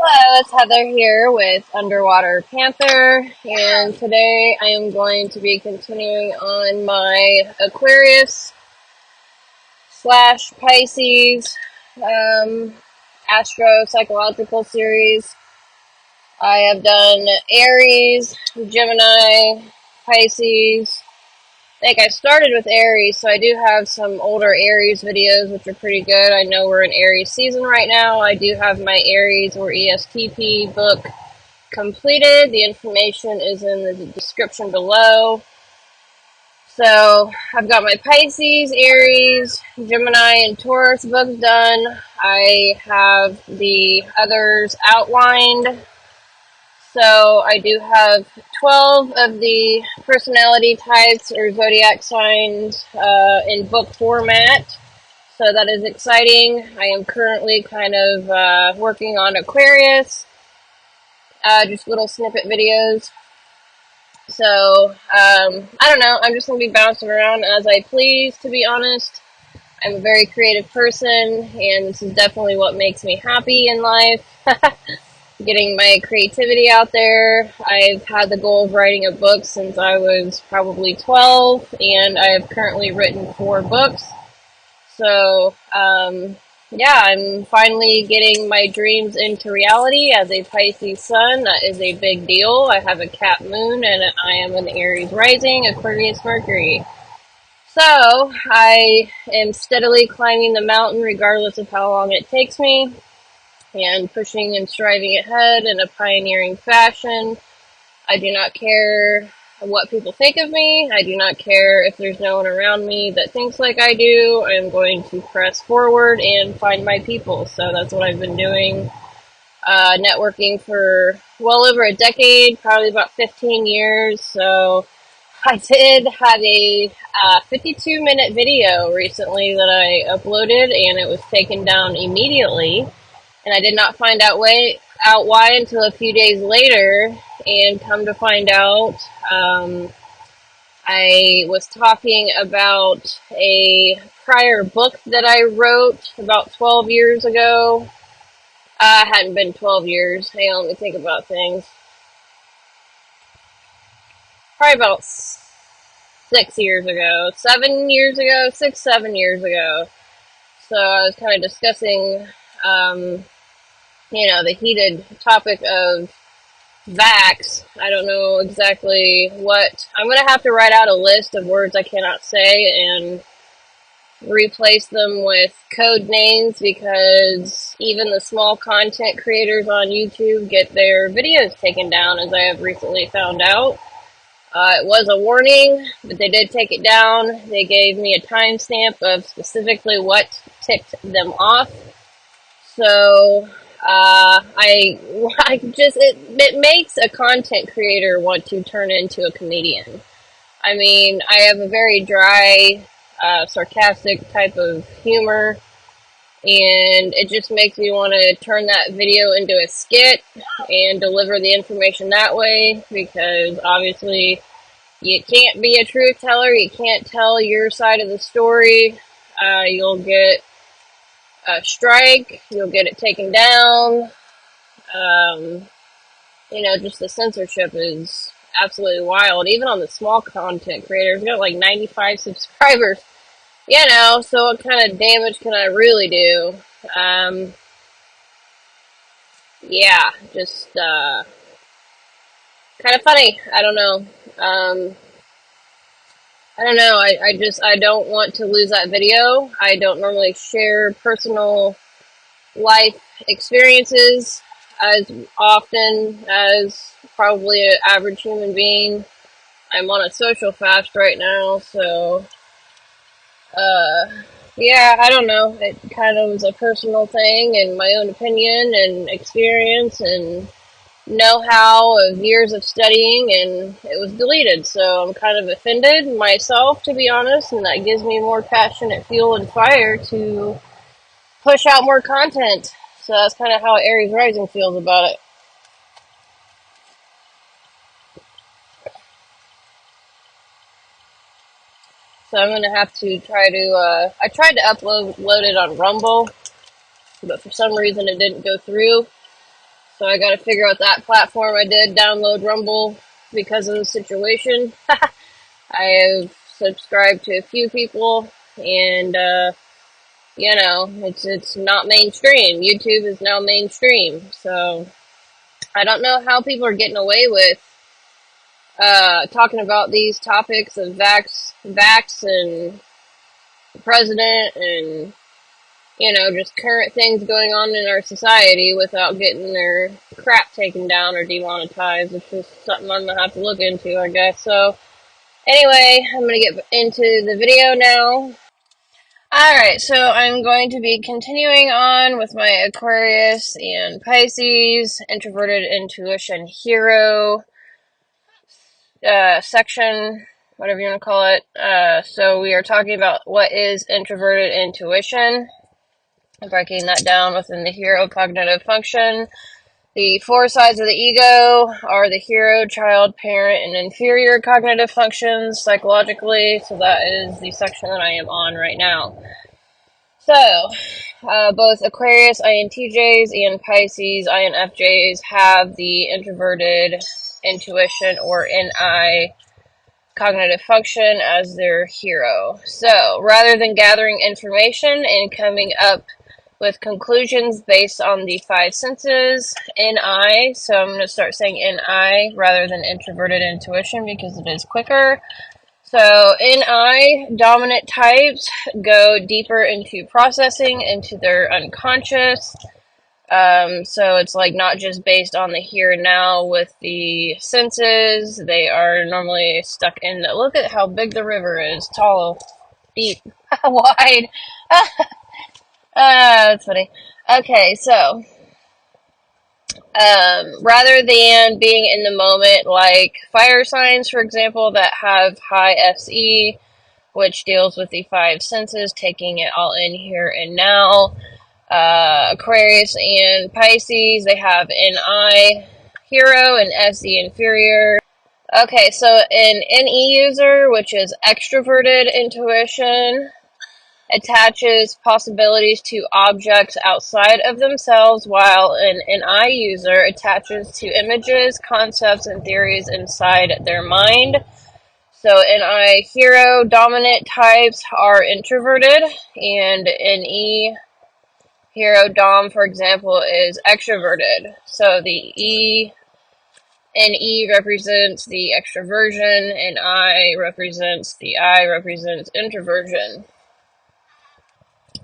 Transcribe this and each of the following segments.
Hello, it's Heather here with Underwater Panther, and today I am going to be continuing on my Aquarius slash Pisces Astro Psychological series. I have done Aries, Gemini, Pisces. I think I started with Aries, so I do have some older Aries videos, which are pretty good. I know we're in Aries season right now. I do have my Aries or ESTP book completed. The information is in the description below. So I've got my Pisces, Aries, Gemini, and Taurus books done. I have the others outlined. So I do have 12 of the personality types or zodiac signs in book format. So that is exciting. I am currently kind of working on Aquarius. Just little snippet videos. So, I don't know. I'm just going to be bouncing around as I please, to be honest. I'm a very creative person, and this is definitely what makes me happy in life. Getting my creativity out there. I've had the goal of writing a book since I was probably 12, and I have currently written 4 books. So, yeah, I'm finally getting my dreams into reality as a Pisces sun. That is a big deal. I have a Cap moon and I am an Aries rising, Aquarius Mercury. So, I am steadily climbing the mountain regardless of how long it takes me, and pushing and striving ahead in a pioneering fashion. I do not care what people think of me. I do not care if there's no one around me that thinks like I do. I'm going to press forward and find my people. So that's what I've been doing. Networking for well over a decade, probably about 15 years. So I did have a 52-minute video recently that I uploaded, and it was taken down immediately. And I did not find out why until a few days later, and come to find out, I was talking about a prior book that I wrote about 12 years ago. Hadn't been 12 years. Hang on, let me think about things. Probably about 6 years ago, 7 years ago, 7 years ago. So I was kind of discussing, the heated topic of Vax. I don't know exactly what. I'm going to have to write out a list of words I cannot say and replace them with code names, because even the small content creators on YouTube get their videos taken down, as I have recently found out. It was a warning, but they did take it down. They gave me a timestamp of specifically what ticked them off. So, it makes a content creator want to turn into a comedian. I mean, I have a very dry, sarcastic type of humor, and it just makes me want to turn that video into a skit and deliver the information that way, because obviously you can't be a truth teller. You can't tell your side of the story. You'll get a strike, you'll get it taken down. Just the censorship is absolutely wild. Even on the small content creators, we got like 95 subscribers. So what kind of damage can I really do? Yeah, just kind of funny. I don't know. I don't know. I don't want to lose that video. I don't normally share personal life experiences as often as probably an average human being. I'm on a social fast right now, so yeah, I don't know. It kind of was a personal thing and my own opinion and experience and know-how of years of studying, and it was deleted. So I'm kind of offended myself, to be honest, and that gives me more passionate fuel and fire to push out more content. So that's kind of how Aries Rising feels about it. So I'm going to have to try to, I tried to load it on Rumble, but for some reason it didn't go through. So I gotta figure out that platform. I did download Rumble because of the situation. I have subscribed to a few people, and it's not mainstream. YouTube is now mainstream, so I don't know how people are getting away with talking about these topics of vax and the president and just current things going on in our society without getting their crap taken down or demonetized. It's just something I'm gonna have to look into, I guess. So anyway, I'm gonna get into the video now. Alright, so I'm going to be continuing on with my Aquarius and Pisces, Introverted Intuition Hero section, whatever you want to call it. So we are talking about what is Introverted Intuition, breaking that down within the Hero cognitive function. The 4 sides of the ego are the hero, child, parent, and inferior cognitive functions psychologically, so that is the section that I am on right now. So, both Aquarius INTJs and Pisces INFJs have the introverted intuition or NI cognitive function as their hero. So, rather than gathering information and coming up with conclusions based on the 5 senses, NI, so I'm going to start saying NI rather than introverted intuition because it is quicker. So NI dominant types go deeper into processing, into their unconscious. So it's like not just based on the here and now with the senses. They are normally stuck in the, look at how big the river is, tall, deep, wide. That's funny. Okay, so rather than being in the moment, like fire signs, for example, that have high FE, which deals with the 5 senses, taking it all in here and now. Aquarius and Pisces, they have NI hero and SE inferior. Okay, so an NE user, which is extroverted intuition, attaches possibilities to objects outside of themselves, while an NI user attaches to images, concepts, and theories inside their mind. So NI hero dominant types are introverted, and NE hero dom, for example, is extroverted. So the NE represents the extroversion, and I represents introversion.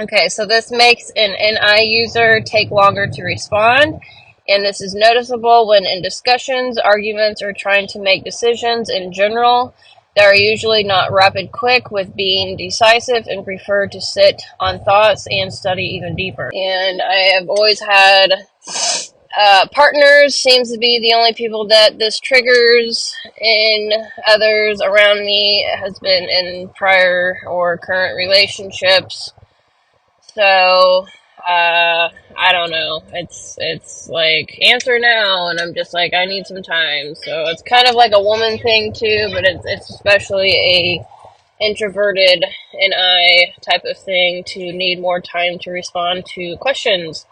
Okay, so this makes an NI user take longer to respond, and this is noticeable when in discussions, arguments, or trying to make decisions in general. They are usually not rapid quick with being decisive and prefer to sit on thoughts and study even deeper. And I have always had partners, seems to be the only people that this triggers. In others around me has been in prior or current relationships. So, I don't know. It's like, answer now, and I'm just like, I need some time. So it's kind of like a woman thing too, but it's especially a introverted NI type of thing to need more time to respond to questions.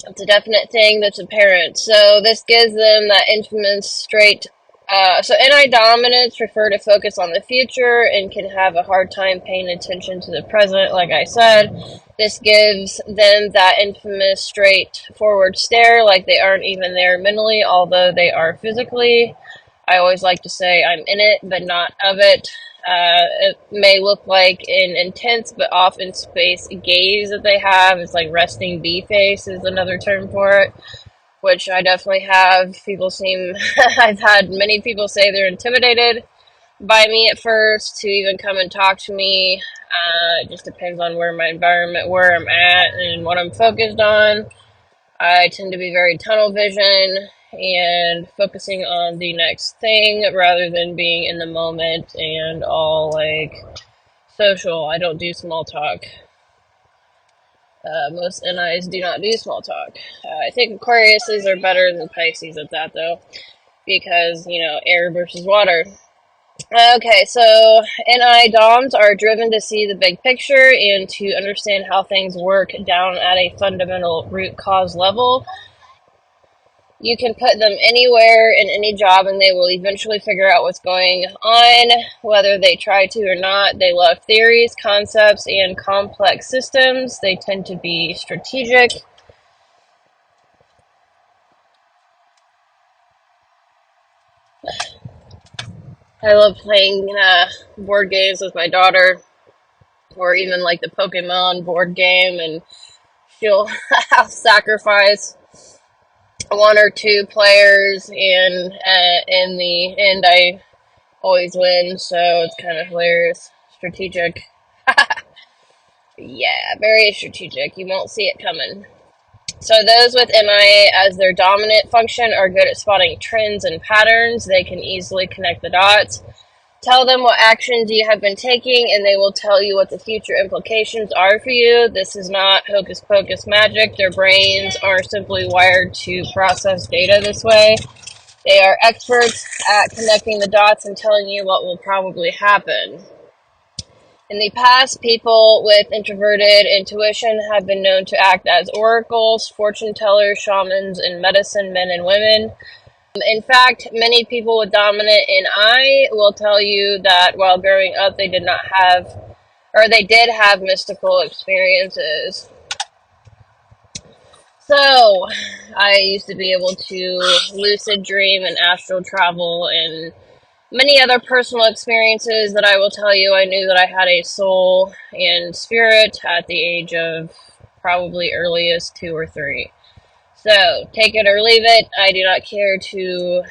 It's a definite thing that's apparent. So this gives them that infamous straight. So NI dominants prefer to focus on the future and can have a hard time paying attention to the present, like I said. This gives them that infamous straightforward stare, like they aren't even there mentally, although they are physically. I always like to say I'm in it, but not of it. It may look like an intense but often space gaze that they have. It's like resting bee face is another term for it, which I definitely have. I've had many people say they're intimidated by me at first to even come and talk to me. It just depends on where my environment, where I'm at, and what I'm focused on. I tend to be very tunnel vision and focusing on the next thing rather than being in the moment and all like social. I don't do small talk. Most NIs do not do small talk. I think Aquariuses are better than Pisces at that though, because, air versus water. Okay, so NI DOMs are driven to see the big picture and to understand how things work down at a fundamental root cause level. You can put them anywhere in any job and they will eventually figure out what's going on, whether they try to or not. They love theories, concepts, and complex systems. They tend to be strategic. I love playing board games with my daughter, or even like the Pokemon board game, and she'll sacrifice one or two players, and in the end, I always win, so it's kind of hilarious. Strategic. Yeah, very strategic. You won't see it coming. So those with MI as their dominant function are good at spotting trends and patterns. They can easily connect the dots. Tell them what actions you have been taking, and they will tell you what the future implications are for you. This is not hocus pocus magic. Their brains are simply wired to process data this way. They are experts at connecting the dots and telling you what will probably happen. In the past, people with introverted intuition have been known to act as oracles, fortune tellers, shamans, and medicine men and women. In fact, many people with dominant NI will tell you that while growing up, they did have mystical experiences. So, I used to be able to lucid dream and astral travel and many other personal experiences that I will tell you. I knew that I had a soul and spirit at the age of probably earliest 2 or 3. So, take it or leave it. I do not care to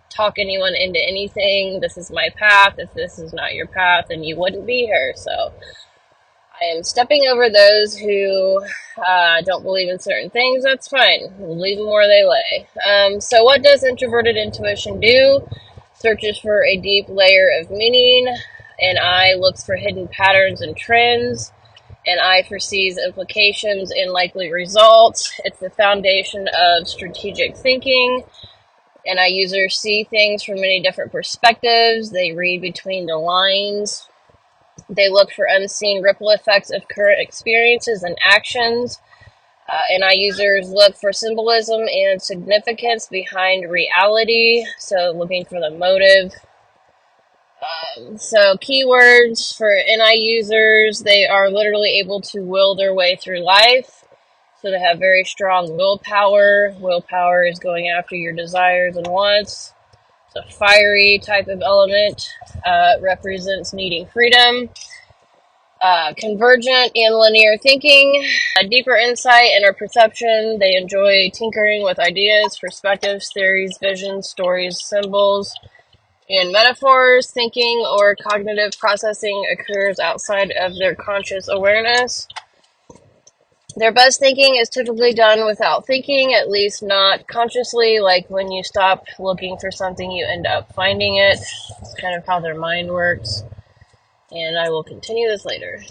talk anyone into anything. This is my path. If this is not your path, then you wouldn't be here. So, I am stepping over those who don't believe in certain things. That's fine. We'll leave them where they lay. So what does introverted intuition do? Searches for a deep layer of meaning. An I looks for hidden patterns and trends. An I foresees implications and likely results. It's the foundation of strategic thinking. An I users see things from many different perspectives. They read between the lines. They look for unseen ripple effects of current experiences and actions. NI users look for symbolism and significance behind reality, so looking for the motive. So keywords for NI users, they are literally able to will their way through life. So they have very strong willpower. Willpower is going after your desires and wants. It's a fiery type of element. Represents needing freedom. Convergent and linear thinking, deeper insight, inner perception. They enjoy tinkering with ideas, perspectives, theories, visions, stories, symbols, and metaphors. Thinking or cognitive processing occurs outside of their conscious awareness. Their best thinking is typically done without thinking, at least not consciously. Like when you stop looking for something, you end up finding it. It's kind of how their mind works. And I will continue this later.